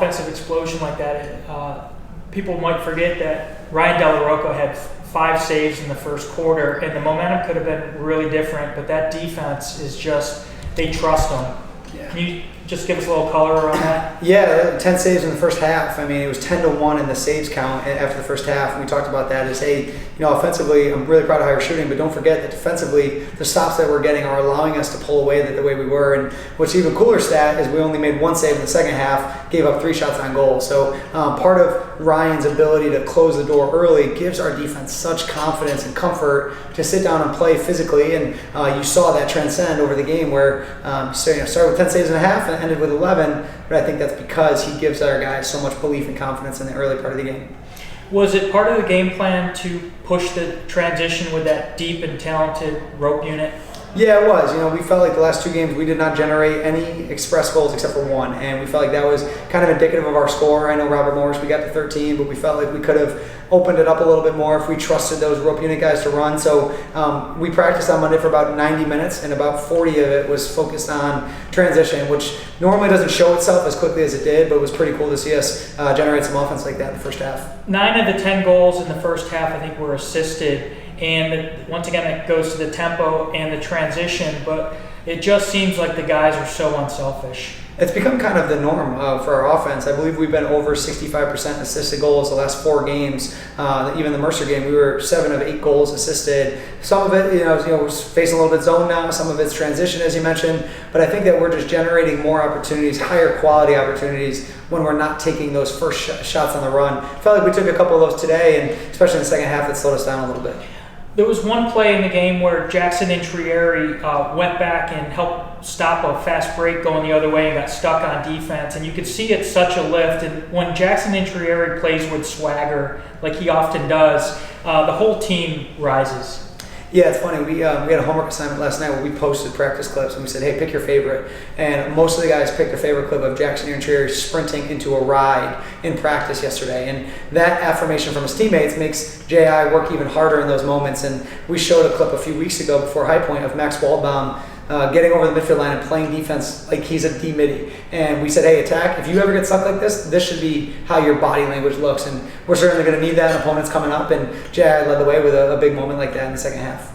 Offensive explosion like that, people might forget that Ryan Delarocco had 5 saves in the first quarter, and the momentum could have been really different, but that defense is just, they trust him. Yeah. Can you just give us a little color around that? Yeah, 10 saves in the first half. I mean, it was 10-1 in the saves count after the first half. And we talked about that as, hey, offensively, I'm really proud of how you're shooting, but don't forget that defensively, the stops that we're getting are allowing us to pull away the way we were. And what's even cooler stat is we only made 1 save in the second half, gave up 3 shots on goal. So part of Ryan's ability to close the door early gives our defense such confidence and comfort to sit down and play physically. And you saw that transcend over the game where started with 10 saves and a half and ended with 11, but I think that's because he gives our guys so much belief and confidence in the early part of the game. Was it part of the game plan to push the transition with that deep and talented rope unit? Yeah, it was. We felt like the last 2 games we did not generate any express goals except for 1, and we felt like that was kind of indicative of our score. I know Robert Morris, we got to 13, but we felt like we could have opened it up a little bit more if we trusted those rope unit guys to run. So we practiced on Monday for about 90 minutes, and about 40 of it was focused on transition, which normally doesn't show itself as quickly as it did, but it was pretty cool to see us generate some offense like that in the first half. 9 of the 10 goals in the first half, I think, were assisted. And once again, it goes to the tempo and the transition, but it just seems like the guys are so unselfish. It's become kind of the norm for our offense. I believe we've been over 65% assisted goals the last 4 games. Even the Mercer game, we were 7 of 8 goals assisted. Some of it, we're facing a little bit zone now. Some of it's transition, as you mentioned. But I think that we're just generating more opportunities, higher quality opportunities, when we're not taking those first shots on the run. Felt like we took a couple of those today, and especially in the second half, that slowed us down a little bit. There was one play in the game where Jackson Intrieri went back and helped stop a fast break going the other way and got stuck on defense. And you could see it's such a lift. And when Jackson Intrieri plays with swagger, like he often does, the whole team rises. Yeah, it's funny. We had a homework assignment last night where we posted practice clips and we said, hey, pick your favorite. And most of the guys picked their favorite clip of Jackson Intrieri sprinting into a ride in practice yesterday. And that affirmation from his teammates makes J.I. work even harder in those moments. And we showed a clip a few weeks ago before High Point of Max Waldbaum getting over the midfield line and playing defense like he's a D-midi. And we said, hey, attack, if you ever get stuck like this should be how your body language looks. And we're certainly going to need that in opponents coming up. And J.I. led the way with a big moment like that in the second half.